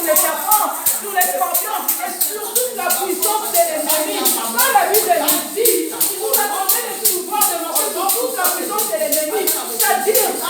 sur les serpents, sur les scorpions et sur toute la puissance de l'ennemi. Quand la Bible nous dit, si vous attendez les pouvoirs de marcher sur toute la puissance de l'ennemi, c'est-à-dire,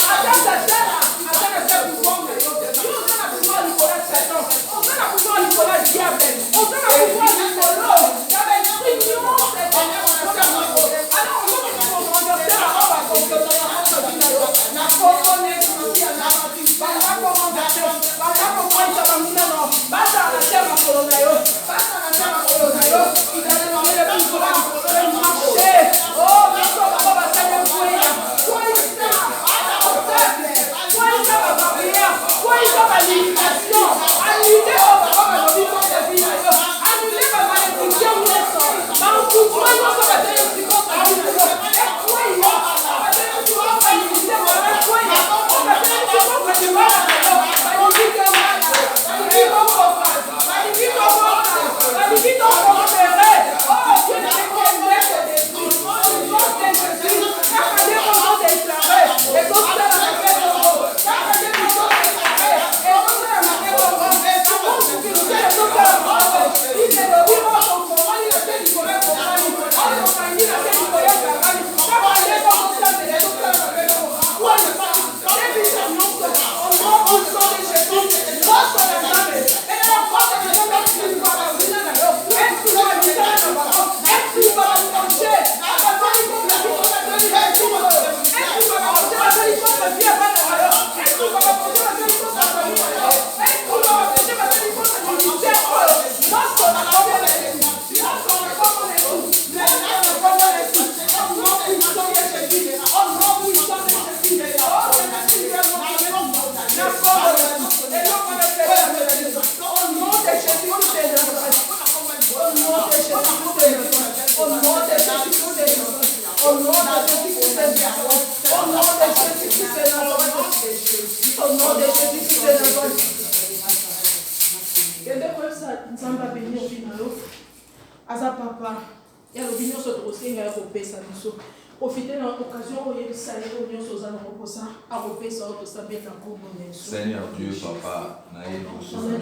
profitez de l'occasion où il s'allait au lieu de ça, à repérer ça, tout ça, bien à coup, Seigneur Dieu, Papa, naïe, nous sommes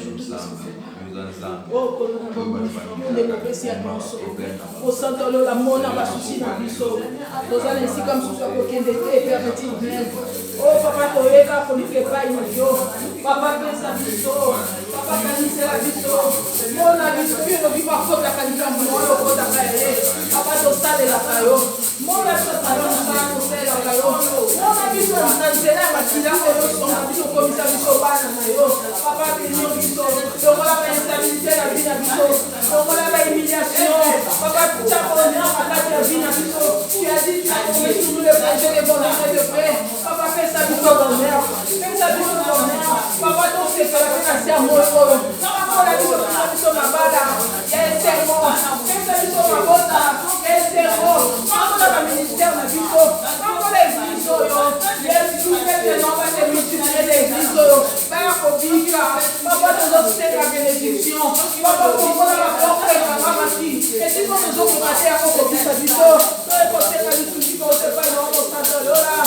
oh, nous démocratie à nous. Au centre de la mona, va souci dans l'issue. Nous allons ici comme si nous avions été permis. Oh, Papa, tu es là pour nous faire pas une yo. Papa, fais sa biso. Papa, canisse la biso. Mon ami, tu ne vis pas comme la canisse à mon nom, la caille. Papa, tu sais la caille. Mon ami, tu sais la caille. Mon ami, tu sais la matina, on a vu au commissaire biso, Papa, tu es biso. Donc, on a instabilité la vie à biso. Donc, on a humiliation. Papa, tu as connu la vie à biso. Tu as dit, tu as connu tous les projets de volonté de paix. Papa, fais sa biso dans l'air. Fais sa biso dans l'air. Papa, ton secret, la vie à mon rôle. Papa, la biso, la biso, ma bala. Il y a un serment. Fais sa biso, ma bota. Il y a un serment. Papa, la ministère, ma biso. Papa, les biso, il y a tout maintenant, va te multiplier les biso. Papa, pour vivre. Papa, nous observe la bénédiction. Papa, pour moi, la porte, la ramati. Et si nous nous avons passé à mon copie, sa biso, nous avons passé à l'issue, nous avons pas dans notre centre de là.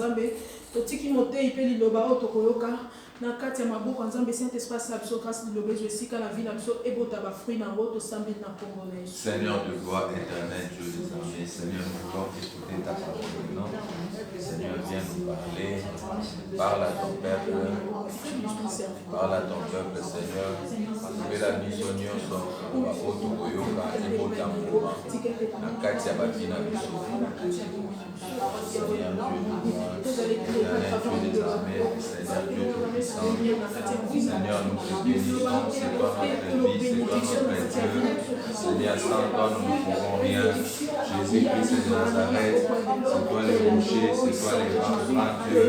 Nzambe totiki motei pe liloba o tokoyoka na kati ya maboko Nzambe Saint Espace la biso grâce liloba ezwesika na vie na biso ebota ba fruit na ngo tosambeli na Congo na Yesu. Seigneur de gloire éternel, Dieu des armées, Seigneur, nous voulons écouter ta parole maintenant. Seigneur, viens nous parler. Parle à ton peuple. Parle à ton peuple, Seigneur. Que la mission soit au Togoyoka et au Tambouma. Na Katia Babina Biso. Seigneur Dieu de gloire. Éternel Dieu des armées. Seigneur Dieu tout-puissant. Seigneur, nous te bénissons. C'est toi notre vie, c'est toi notre Dieu. Seigneur, sans toi nous ne pouvons rien. Jésus-Christ de Nazareth, c'est toi les rochers, c'est toi les grands Dieu.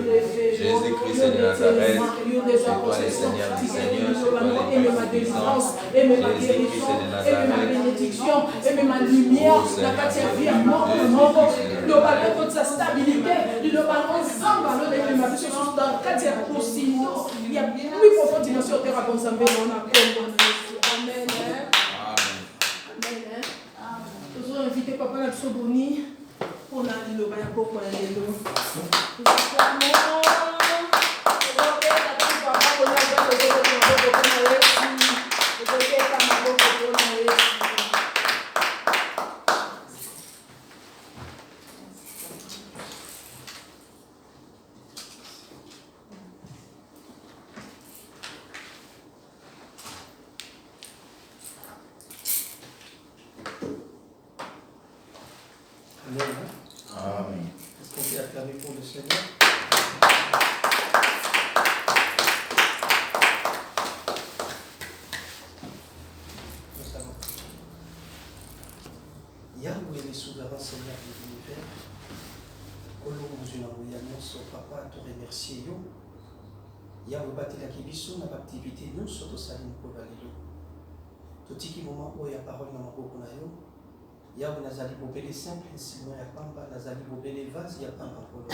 Jésus-Christ de Nazareth, c'est toi les seigneurs du Seigneur, c'est toi les dieux puissants. Jésus-Christ de Nazareth, et ma lumière, la quatrième vie à mort, le ballon de sa stabilité, le ballon sans ballon de ma vie sur la quatrième aussi. Il y a plus profonde dimension de terre à consommer, on a Amen. Amen. Nous avons invité Papa Natsoboni pour aller le bain pour aller le. Amen. Est-ce qu'on peut acclamer pour le Seigneur? Nous allons prier. Yahweh est le souverain Seigneur de l'univers. Kolomuzuna Mouyano, Papa, te remercier. Yahweh batela kibiso na activité nous soto saline pour valider. Totiki moment où il y a parole dans ma bouche na yo. Yahweh nazali bobele simple instrument ya pamba nazali bobele vase ya pamba polo.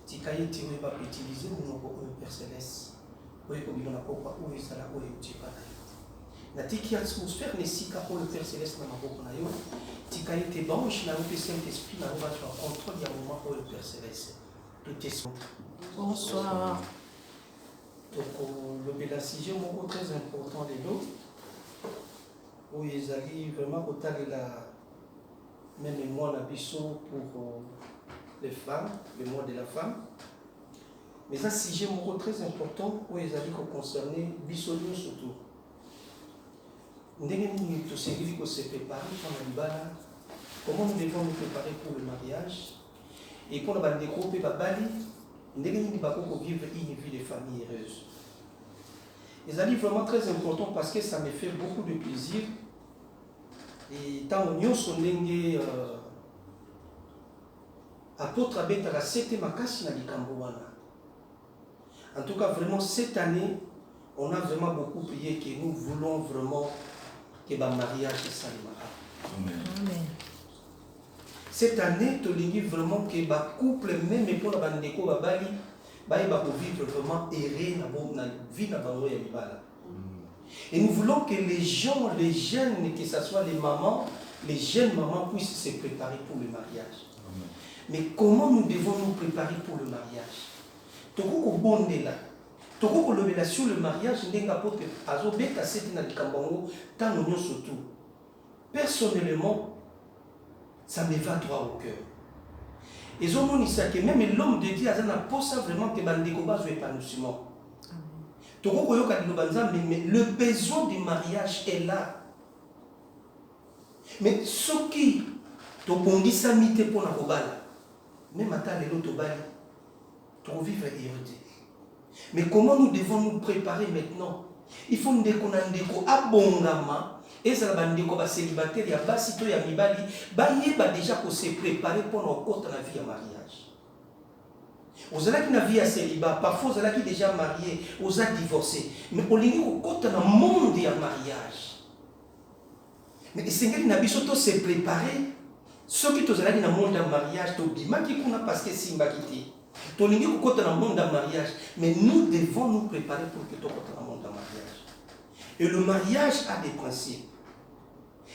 Tikaye tiwe ba utiliser monoko oyo Père Céleste. Oyo kobilo na pokwa oyo sala oyo tipa na yo. Na tiki atmosphère nesika oyo Père Céleste na maboko na yo. Tikaye te branche na route Saint-Esprit na roba sur contrôle ya moment oyo Père Céleste. Tout est Bonsoir. Donc le sujet moko très important de l'eau. Où ils allaient vraiment au la même moi la biso pour les femmes, le mois de la femme. Mais ça, si j'ai un mot très important, où ils allaient concerner bisonio surtout. Nous devons se préparer comment nous devons nous préparer pour le mariage et pour la découper babali, nous devons vivre une vie de famille heureuse. Ils allaient vraiment très important parce que ça me fait beaucoup de plaisir. Et tant nous sommes apôtre Abeta la 7e makasi na likambo wana. En tout cas, vraiment, cette année, on a vraiment beaucoup prié que nous voulons vraiment que le mariage soit Amen. Amen. Cette année, tu dis vraiment que le couple, même pour la bande babali, va vivre vraiment erré dans la vie de la bande. Et nous voulons que les gens, les jeunes, que ce soit les mamans, les jeunes mamans puissent se préparer pour le mariage. Amen. Mais comment nous devons nous préparer pour le mariage? Toko bonde là. Toko lobela sur le mariage ndenga pote azo beta seti na likambango tant nous surtout. Personnellement, ça me va droit au cœur. Et je me que même l'homme de Dieu a posa vraiment que bandeko bazo épanouissement. Mais le besoin du mariage est là. Mais ce qui te bondi samité pour la robala, même à les autres bali, tu vivre hérédité. Mais comment nous devons nous préparer maintenant? Il faut nous déconner abondamment. Et ça va nous dire célibataire, il y a basito, il y a mibali, bah déjà pour se préparer pour nos côtes la vie à mariage. Vous avez une vie à célibat, parfois vous avez déjà marié, vous avez divorcé. Mais vous avez un monde de mariage. Mais le Seigneur n'a pas se préparer. Ceux qui sont dans le monde de mariage, parce que c'est un quitté. Tu as un monde de mariage. Mais nous devons nous préparer pour que tu aies un monde de mariage. Et le mariage a des principes.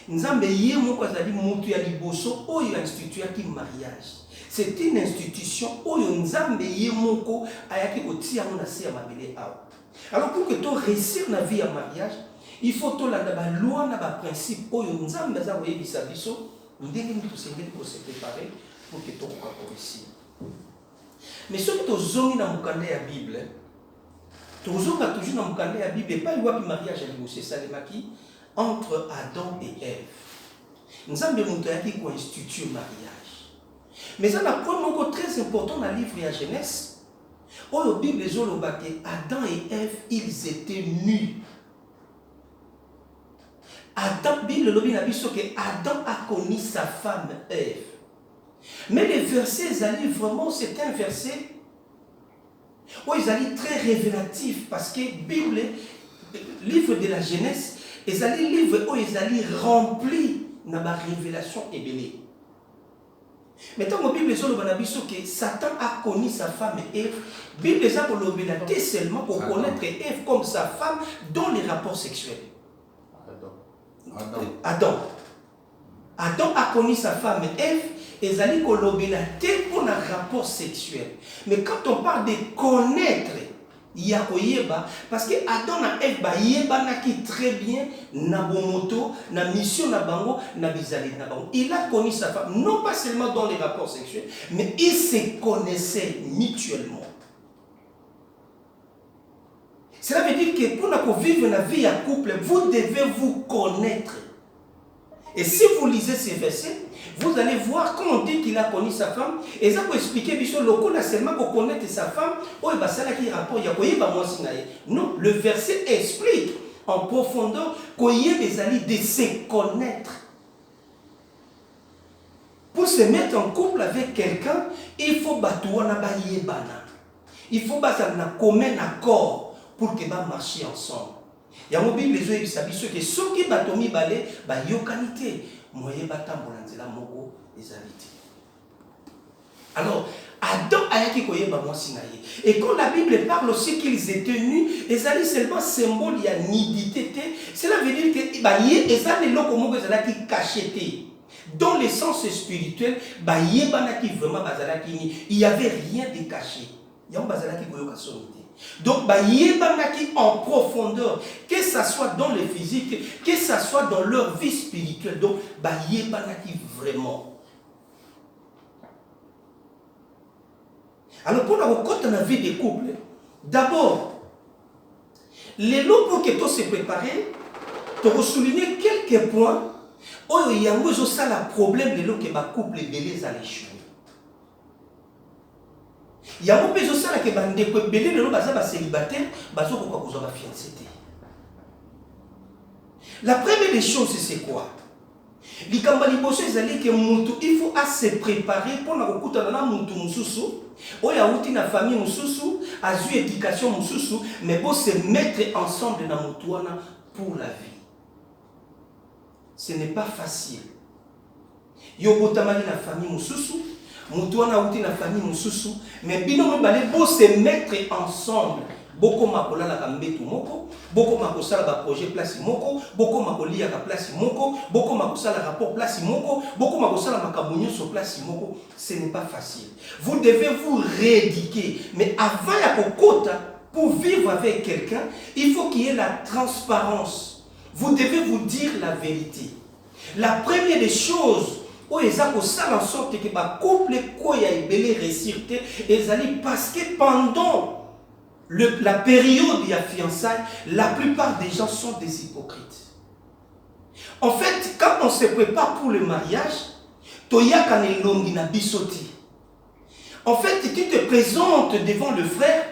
Nous avons dit que nous avons institué un mariage. C'est une institution où Nzambe Yemoko ayaki kotia mon asi ya mabele awa. Alors pour que tu réussir dans la vie en mariage, il faut que tu aies des lois, des principes où Nzambe za oyebisa biso ndenge ni tosengeli ko se préparer pour que tu réussir. Mais ce que tu zongi na mukanda ya Bible, tu zonga toujours na mukanda ya Bible pas wapi mariage à négocier ça les maki entre Adam et Ève. Nzambe muto yaki ko instituer mariage. Mais ça la point moko très important dans le livre de Genèse. Où la Bible dit Adam et Ève, ils étaient nus. Adam, Bible dit que Adam a connu sa femme Ève. Mais les versets, vraiment, c'est un verset où ils allaient très révélatif parce que Bible, livre de la Genèse, ils allaient livre où ils allaient rempli dans la révélation ébélée. Maintenant, la Bible dit que Satan a connu sa femme Ève. La Bible dit seulement pour connaître Ève comme sa femme dans les rapports sexuels. Adam a connu sa femme Ève et ils allaient pour un rapport sexuel. Mais quand on parle de connaître, parce que Adam et Ève qui très bien na bomoto na mission na bango na bizali na bango. Il a connu sa femme non pas seulement dans les rapports sexuels, mais ils se connaissaient mutuellement. Cela veut dire que pour vivre la vie en couple, vous devez vous connaître. Et si vous lisez ces versets, vous allez voir quand on dit qu'il a connu sa femme, et ça peut expliquer, le seulement pour connaître sa femme, non, le verset explique en profondeur qu'il y a des alliés de se connaître. Pour se mettre en couple avec quelqu'un, il faut il faut un commun accord pour que va marcher ensemble. Il y a une Bible qui dit que ceux qui batomi balé ba yokanité moyen batambola nzela moko ezalité. Alors Adam ayaki koyeba mwasi na ye. Et quand la Bible parle aussi qu'ils étaient nus, ezali seulement symbole ya nudité. Cela veut dire que ba ye ezali loko moko ezalaki cacheté. Dans le sens spirituel, ba ye banaki vraiment bazalaki ni, il y avait rien de caché. Ya bazalaki koyoka sonité. Donc, en profondeur, que ce soit dans le physique, que ce soit dans leur vie spirituelle. Donc, vraiment. Alors, pour la vie des couples, d'abord, les lots pour que tu se préparer, tu vas souligner quelques points où il y a un problème de l'eau que ma couple est à l'échouer. Il y a un peu de choses qui sont célibataires, la première des choses, c'est quoi? Il faut se préparer pour la famille, à éducation, mais pour se mettre ensemble pour la vie. Ce n'est pas facile. Il y a la famille, Moutouana outi na famille mususu, mais bino balé beau se mettre ensemble. Boko makola la kambetu moko, boko makosala ba projet place moko, boko makolia ka place moko, boko makosala rapport place moko, boko makosala makabunyo sur place moko. Ce n'est pas facile. Vous devez vous rééduquer, mais avant ya kokota pour vivre avec quelqu'un, il faut qu'il y ait la transparence. Vous devez vous dire la vérité. La première des choses où ils ont fait en sorte que le couple est réussir parce que pendant la période de la fiançailles, la plupart des gens sont des hypocrites. En fait, quand on se prépare pour le mariage, en fait, tu te présentes devant le frère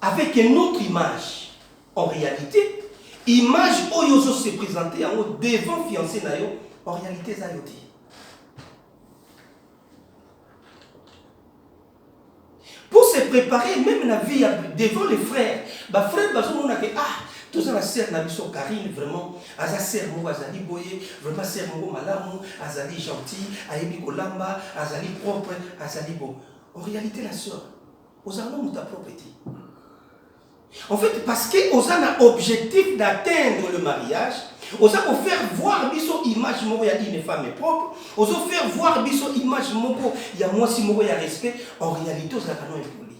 avec une autre image. En réalité, image où ils se présenter devant fiancé, en réalité, c'est pour se préparer, même la vie devant les frères, les frères, tous les sœurs Karine, vraiment, Aza sœur Azali Boye, vraiment sœur Malamu, Azali gentil, Ayebi Kolamba, Azali propre, Azali beau. En réalité, la sœur, aux allons ta propriété. En fait, parce que on a un objectif d'atteindre le mariage, on a faire voir biso image moko ya une femme propre, on a faire voir biso image moko ya moi si moko ya respect, en réalité on a pas impoli.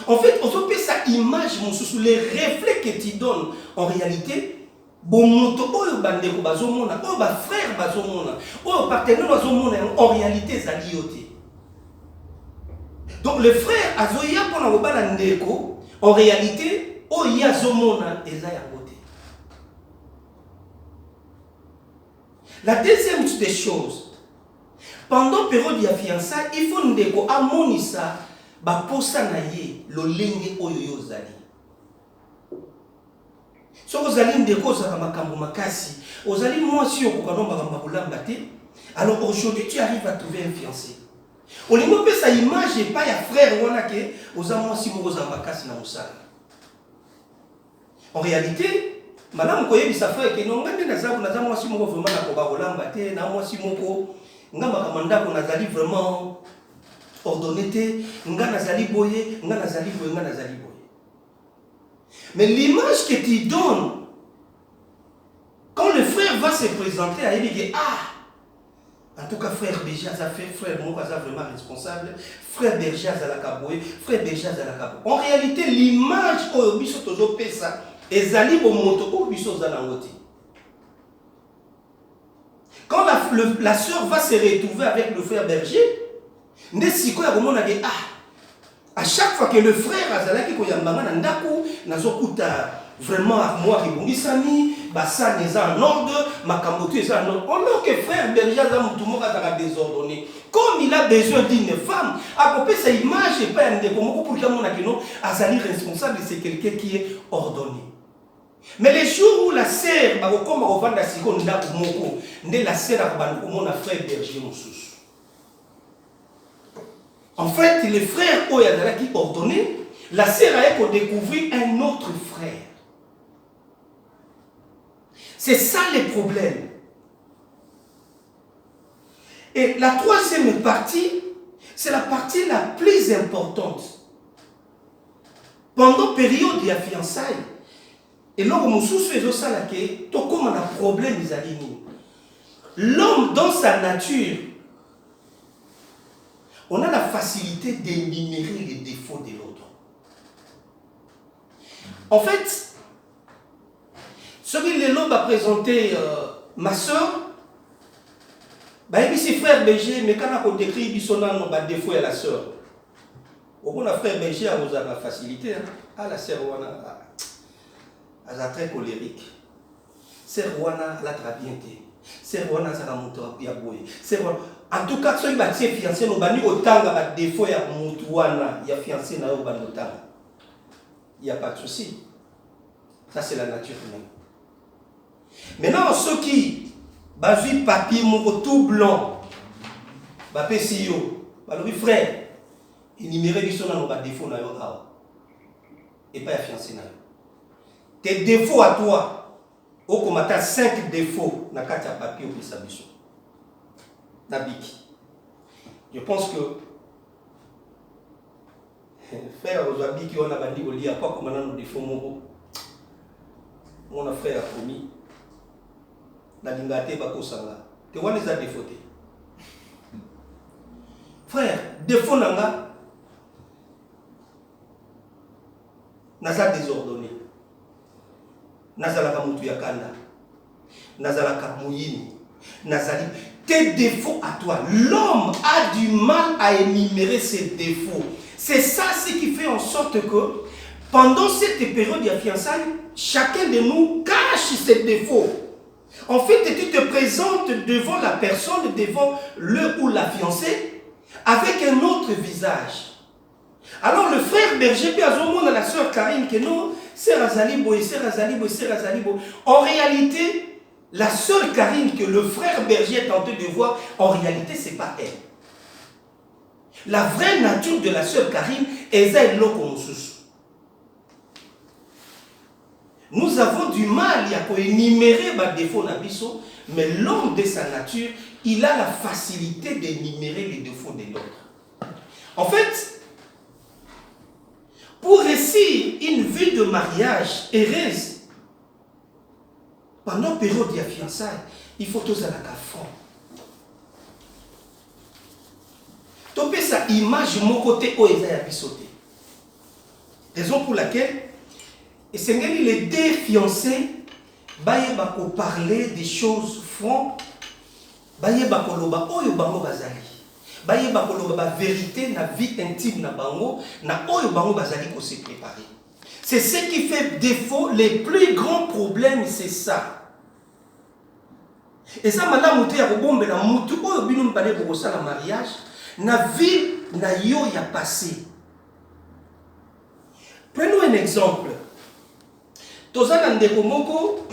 En fait, on a fait sa image sous les reflets que tu donnes en réalité, bon moto oyo bandeko bazomona, oyo ba frère bazomona, oyo partenaire bazomona en réalité ça lioté. Donc le frère azoya pona obala ndeko en réalité oyo azomona eza ya côté. La deuxième des choses, pendant la période de fiançailles, il faut ndeko amonisa ba posa na ye lo lenge oyo yo zali. So ozali ndeko za makambo makasi, ozali mwasi okokano makambo kolamba te. Alors aujourd'hui tu arrives à trouver un fiancé. Olingo pe sa image et pas ya frère wana ke oza mwasi moko za makasi na musala. En réalité, madame koyebi sa frère ke non ngande naza mwasi moko vraiment na koba kolamba te na mwasi moko ngamba kamanda ko nazali vraiment ordonné te nga nazali boye nga nazali boye nga nazali boye. Mais l'image que tu donnes quand le frère va se présenter à lui, en tout cas frère Berger a fait frère Moko a vraiment responsable, frère Berger a la kaboye, frère Berger a la kaboye. En réalité l'image au biso tozo pesa ezali au moto au biso za na ngoti. Quand la sœur va se retrouver avec le frère Berger, ndesiko ya komona ke à chaque fois que le frère azalaki ko yambanga na ndako nazokuta vraiment armoire ebongisami basa neza en ordre makambo tu eza en ordre. Alors que frère Berger aza mutu moko azaka désordonné, comme il a besoin d'une femme akopé sa image et pas ndeko moko pour kamona ke non azali responsable, c'est quelqu'un qui est ordonné. Mais les jours où la sœur bakokoma kovanda siko ndako moko nde la sœur akobanda komona frère Berger mosusu. En fait, les frères Oyadala qui ordonnaient, la sœur a découvert un autre frère. C'est ça le problème. Et la troisième partie, c'est la partie la plus importante. Pendant la période de la fiançailles, et là, on fait ça, comme on a un problème, l'homme dans sa nature, on a la facilité d'énumérer les défauts de l'autre. En fait, ce que l'homme a présenté ma soeur, il dit frère Berger, mais quand on décrit les défauts à la soeur, on a frère Berger a la facilité. La sœur elle est très colérique. Sœur Wana, elle a très bien été. Sœur Wana, ça a monté à boyer. En tout cas, ceux qui ont été fiancés, ils ont des défauts, il y a Moutouana, il y a fiancé, il n'y a pas de souci. Ça, c'est la nature humaine. Maintenant, ceux qui ont papier tout blanc, ils frère, ils numéraient des défauts et pas les fiancés. Tes défauts à toi, au comme tu as 5 défauts, dans le papier ou sa mission. Je pense que frère Ozabiki on a bandi au lire pas comme nous défauts mon frère a promis la lingate bako sanga te wana za défauté frère défaut nanga naza désordonné nazala ka mutu ya kanda nazala ka muyini nazali tes défauts à toi. L'homme a du mal à énumérer ses défauts. C'est ça ce qui fait en sorte que pendant cette période de fiançailles, chacun de nous cache ses défauts. En fait, tu te présentes devant la personne, devant le ou la fiancée, avec un autre visage. Alors le frère Berger peut avoir à la sœur Karine que non, c'est Razalibo et c'est Razalibo et c'est Razalibo. En réalité, la seule Karine que le frère Berger est tenté de voir, en réalité, ce n'est pas elle. La vraie nature de la sœur Karine est elle Nous avons du mal à énumérer les défauts d'Abisso, mais l'homme de sa nature, il a la facilité d'énumérer les défauts de l'autre. En fait, Pour réussir une vie de mariage heureuse, pendant la période de fiançailles, il faut tous à la franc. Topé sa image mon côté où ils a sauté. Raison pour laquelle, et c'est les deux fiancés, baye bako parler des choses francs, baye bako loba oyo bango bazali, baye bako loba ba vérité na vie intime na bango, na oyo bango bazali ko se préparer. C'est ce qui fait défaut, les plus grands problèmes, c'est ça. Et ça, madame, vous avez dit, la moutou, oyo bino mbale pour ça la mariage, na vie na yo ya passé. Prenons un exemple. Tozana ndeko moko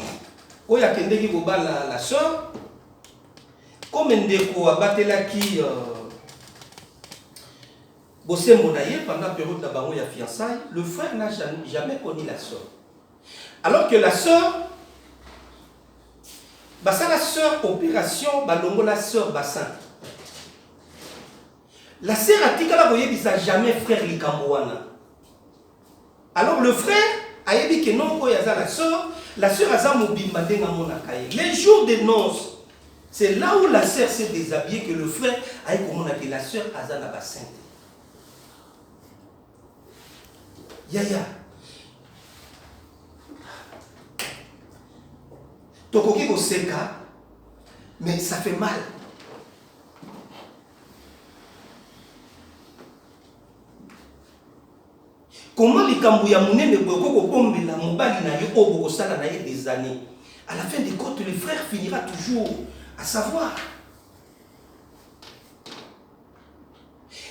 oya kendeki boba la sœur comme ndeko abatelaki bosembo na ye pendant la période de bango ya fiançailles, le frère n'a jamais connu la sœur. Alors que la sœur basa la sœur opération balongo la sœur bassin. La sœur atikala boyebisa jamais frère likamboana. Alors le frère a dit que non, la sœur a mobimba denga monaka. Les jours de noces, c'est là où la sœur s'est déshabillée que le frère a dit que la sœur a zana bassin. Yaya. Tokoki ko seka, mais ça fait mal. Comment les Kambouya Mounene Boko Bombe la Moubali na yo Boko Sala na des années. À la fin des comptes, le frère finira toujours à savoir.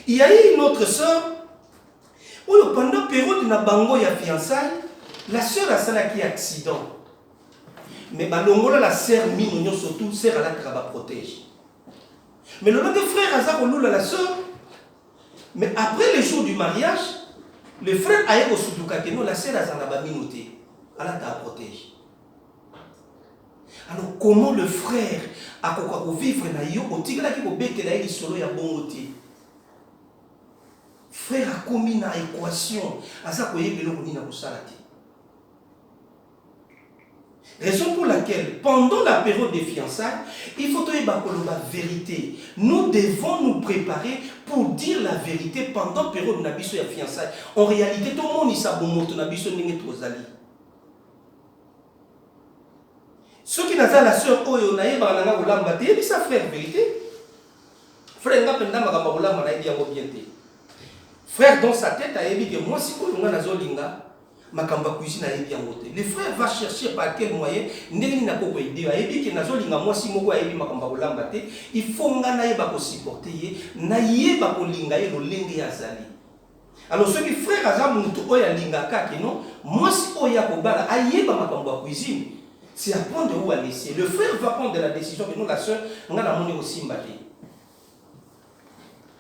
Il y a eu une autre sœur, où pendant la période de Bango ya fiançailles, la sœur a sala qui accident. Mais Balongola la sœur Mignon surtout, sœur à la traba protège. Mais le frère a Zakolula la sœur, mais après le jour du mariage, le frère a eu au non, la sœur a minouté. Allah t'a protégé. Alors, comment le frère a vivre na yo au tigla qui bête la il solo ya bon oti. Frère a commis na équation, a ça ko yebelo ni na kosalati. Raison pour laquelle, pendant la période des fiançailles, il faut trouver la vérité. Nous devons nous préparer pour dire la vérité pendant la période de la fiançailles. En réalité, tout le monde sait que nous sommes ceux qui n'ont pas la sœur, ils savent frère vérité. Frère dans sa tête a dit que moi, si je suis Zolinga, makamba cuisine a bien voté. Le frère va chercher par quel moyen ndeni na ko aider a dit que nazolinga moi si moko a yebi makamba kolamba te il faut ngana yeba ko supporter ye na yeba ko linga ye lolenge ya zali. Alors ceux qui frère aza mutu oya linga kaki non moi si oya ko bala a yeba makamba cuisine c'est à prendre où à laisser. Le frère va prendre la décision que nous la sœur ngana moni aussi mbate.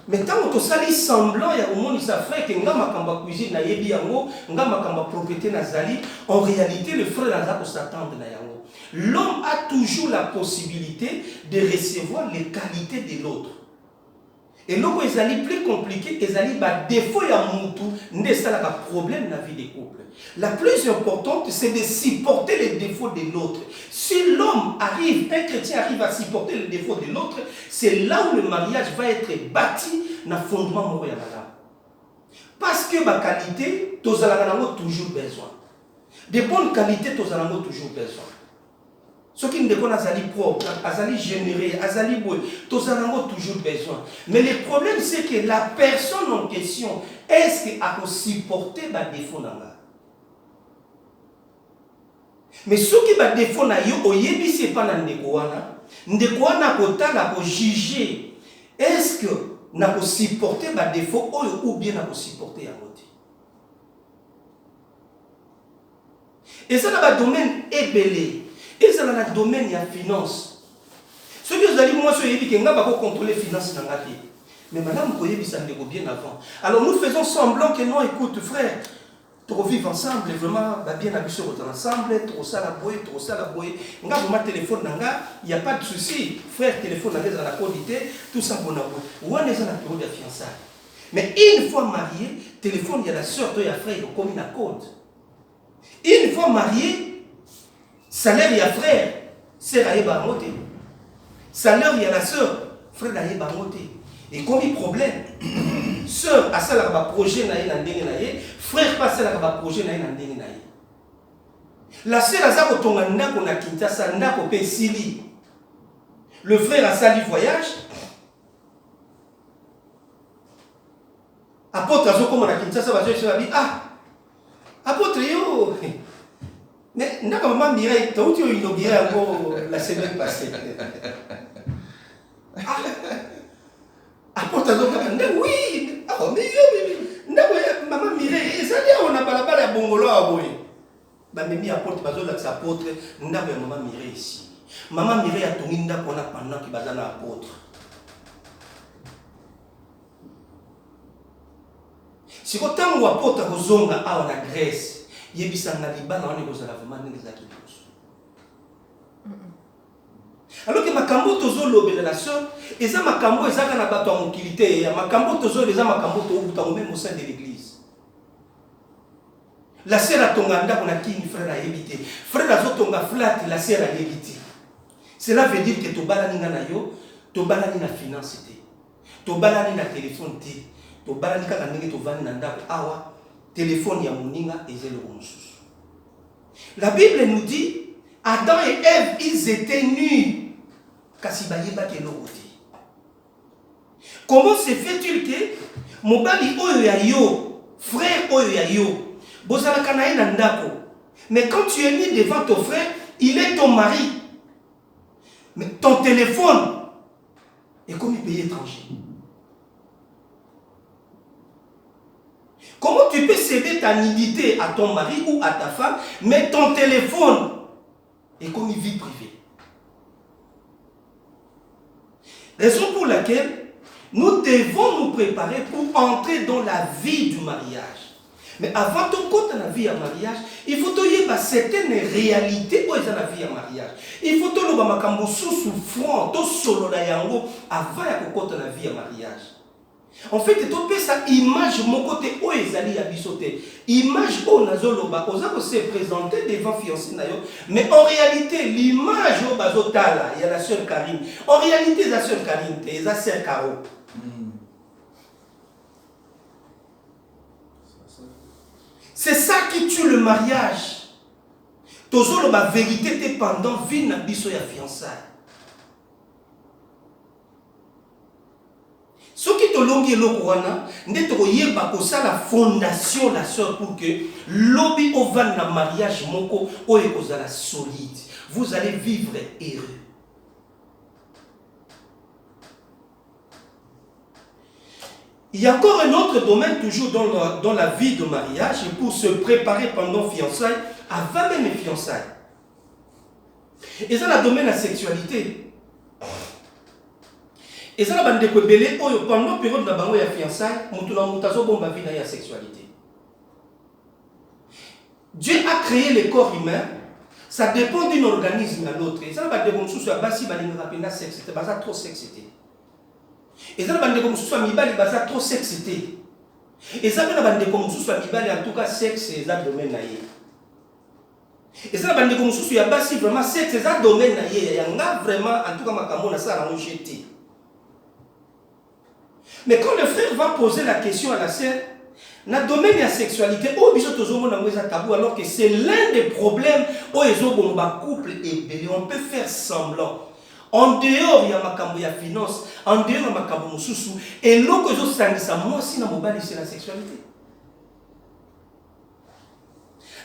Mais tant que sali semblant ya omoni sa frère que ngama kamba cuisine na yebi yango ngama kamba propriété na zali en réalité le frère a ko s'attendre na yango. L'homme a toujours la possibilité de recevoir les qualités de l'autre. Et donc ils allaient plus compliqué, ils allaient ba défaut ya mutu ndé ça la problème dans la vie des couples. La plus importante c'est de supporter les défauts de l'autre. Si l'homme arrive, un chrétien arrive à supporter les défauts de l'autre, c'est là où le mariage va être bâti dans le fondement moral. Parce que ma qualité, tous avons toujours besoin. De bonnes qualités, tous avons toujours besoin. Ceux qui ne connaissent pas propre, azali généré, azali boy, tous avons toujours besoin. Mais le problème c'est que la personne en question, est-ce qu'elle peut supporter les défauts dans la? Mais ce qui va défaut na yo oyebi c'est pas na ndeko wana kotala ko juger est-ce que na ko supporter ba défaut ou bien na ko supporter yango te. Et ça dans le domaine ébélé, et ça dans le domaine ya finance. Ce que vous allez moi so yebi que nga ba ko contrôler finance na ngati. Mais madame ko yebi ça ndeko bien avant. Alors nous faisons semblant que non écoute frère trop vivre ensemble, vraiment, bien habitué ensemble, trop ça la boye, trop ça la boye. Nga vous téléphone nanga, il n'y a pas de souci. Frère, téléphone nanga dans la qualité, tout ça bon à vous. Où est-ce que la période de fiançailles? Mais une fois marié, téléphone, il y a la soeur, il y a le frère, il y a comme une code. Une fois marié, salaire, il y a frère, sœur, il y a monté. Salaire, il y a la soeur, frère, il y a monté. Et comme il y a problème, sœur, a ça, un projet, frère, pas ça, un projet, la sœur, a ça, on a Kinshasa, on a Sili. Le frère a sali voyage. Apôtre, comme on a Kinshasa, on a dit, ah, apôtre, yo. Mais, on a maman Mireille, tu as inauguré encore la semaine passée. Apôtre, oui, ah, mais yo, maman Mireille, ça dit, on a pas la bongolo à boy. Mais mi apôtre, parce apôtre, on a maman Mireille ici. Maman Mireille a tourné pendant qu'il va apôtre. Si vous avez un apôtre en Grèce, il y a des Liban, on est vraiment alors que Makambo tozo lobele la sœur, et ça Makambo ezaka na bato en mobilité, Makambo tozo les Makambo to même au sein de l'église. La sœur a tonganda on a qui frère a évité. Frère a tonga flat la sœur a évité. Cela veut dire que to balani na yo, to balani na finance té. To balani na téléphone té. To balani kaka ndenge to vani na ndako awa, téléphone ya moninga ezelo mususu. La Bible nous dit Adam et Ève, ils étaient nus. Comment se fait-il que Mobali Oyo frère Oyo Bozala Kanaï Nandako, mais quand tu es né devant ton frère, il est ton mari. Mais ton téléphone est comme un pays étranger. Comment tu peux céder ta nudité à ton mari ou à ta femme, mais ton téléphone est comme une vie privée? Raison pour laquelle nous devons nous préparer pour entrer dans la vie du mariage. Mais avant de compter la vie à mariage, il faut qu'il y ait certaines réalités dans la vie à mariage. Il faut que nous ayons souffrant, solo avant de compter la vie à mariage. En fait, tu peux ça image mon côté où ezali abisoté. Image où nazoloba, oza se présenter devant fiancé nayo, mais en réalité l'image où bazotala, il y a la sœur Karine. En réalité la sœur Karine, c'est la sœur Caro. C'est ça qui tue le mariage. Tozoloba vérité te pendant vie na biso ya fiançailles. Ce qui te longue est la fondation la sœur pour que lobby au van na mariage moko o ekozala solide. Vous allez vivre heureux. Il y a encore un autre domaine toujours dans la vie de mariage pour se préparer pendant fiançailles, avant même les fiançailles. Et ça, le domaine de la sexualité. Et ça, pendant la période de la fiançailles, la sexualité. Dieu a créé le corps humain, ça dépend d'un organisme à l'autre. Et ça, c'est trop sexité. Et ça, c'est trop sexité. Et ça, en tout cas, sexe, c'est un domaine. Et ça, c'est vraiment sexe, c'est un domaine. Il y a vraiment, en tout cas, ça a jeté. Mais quand le frère va poser la question à la sœur, dans le domaine de la sexualité, alors que c'est l'un des problèmes où les couple et on peut faire semblant. En dehors, il y a ma finance, en dehors, il y a ma sous et l'autre chose, moi aussi, c'est la sexualité.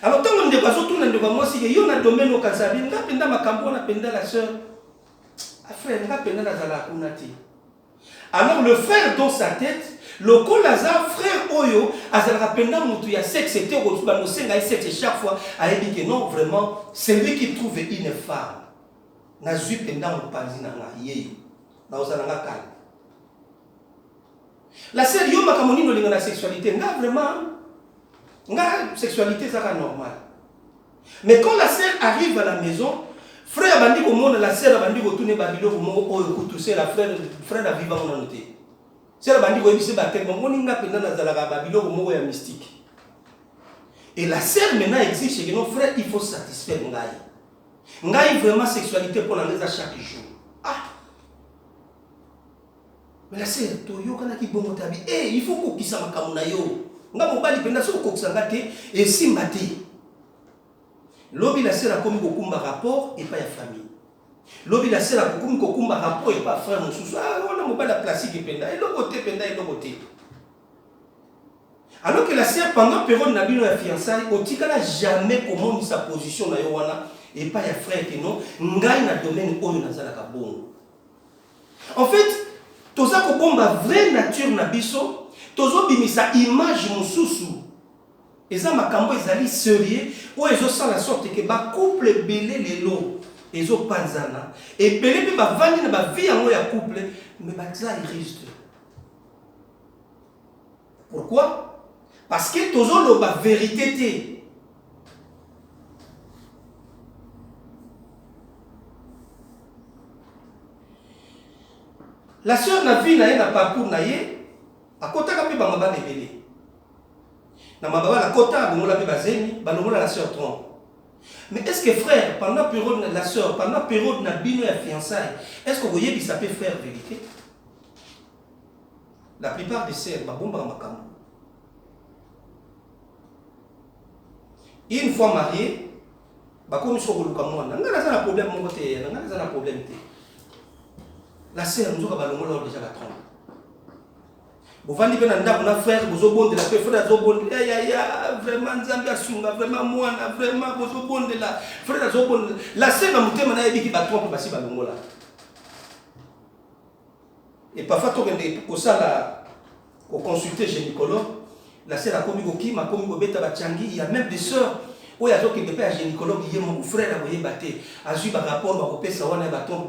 Alors, tant qu'on ne pas tout le monde, moi aussi, il y a un domaine où on a la sœur. Frère, on a alors le frère dans sa tête, le Lazare, frère Oyo, il y a sexe, chaque fois, il dit que non, vraiment, c'est lui qui trouve une femme. La sœur, il y a la sexualité, vraiment, la sexualité, c'est normal. Mais quand la sœur arrive à la maison, frère bandi ko mona la sœur bandi ko tune babilo ko moko oyo ko touser la frère a vivant en noté. C'est la bandit qui dit que mon moninga pendant dans la babilo moko ya mystique. Et la sœur maintenant exige chez nos frères, il faut satisfaire ngai. Ngai vraiment sexualité pour l'année à chaque jour. Ah. Mais la sœur, toyo kana ki bongo tabi. Eh, il faut ko kisa makamuna yo. Nga mobali penda so ko kusanga te et simbati. Lobi la sœur a comme kokumba rapport et pas ya famille. Lobi la sœur a comme kokumba rapport et pas frère mon sous. Ah, on a mobali la plastique penda et le côté penda et le côté. Alors que la sœur pendant la période n'a pas fiançailles, Otika n'a jamais commandé sa position na yowana et pas ya frère que non, ngai na domaine oyo nazala ka bongo. En fait, toza ko bomba vraie nature na biso, tozo bimisa image mususu. Eza makambo ezali sérieux ou ezo sala sorte que ba couple belé lelo ezo panzana et belé pe ba vandi na ba vie yango ya couple mais ba ça risque. Pourquoi? Parce que toujours la vérité. La sœur n'a vu n'a parcours naïe à côté de la mababa belé. Na mababa la kota bongola pe bazeni, balongola la sœur trompe. Mais est-ce que frère pendant période la sœur pendant période na bino ya fiançailles, est-ce que vous voyez que ça peut faire vérité? La plupart des sœurs ba bomba makambo. Une fois marié, comme je suis un problème, la sœur nous a déjà la trompe. Vous vendez bien un frère, vous avez de la paix, frère, vraiment, Zambia Sunga, vraiment, moi, vraiment, vous avez de la frère, la sœur a monté maintenant qui va tromper, parce que là. Et parfois, pour consulter gynécologue, la sœur a commis au Kim, a commis au Beta Bachangi, il y a même des sœurs. Où il y a des gynécologues qui mon frère a battu. A eu un rapport, il y a un bâton,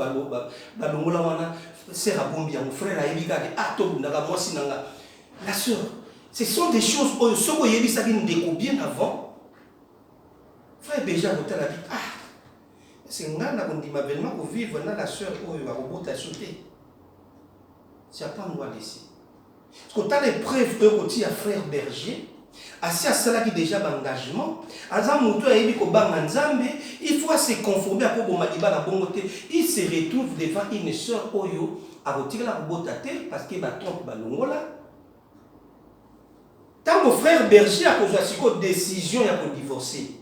c'est mon frère a eu la sœur. Ce sont des choses où ils ont bien avant. Frère déjà, vous avez dit, ah, c'est un gars qui m'a dit que vivre dans la sœur où il va vous sauter. C'est pas moi laisser. Parce que tu as les preuves que tu as frère berger. Asi à cela qui déjà d'engagement, il faut se conformer à la bonté. Il se retrouve devant une sœur Oyo à retirer la botate parce qu'il va tromper Balongola. Tant mon frère berger a causé une décision pour divorcer.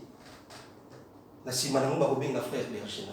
La simana va frère berger.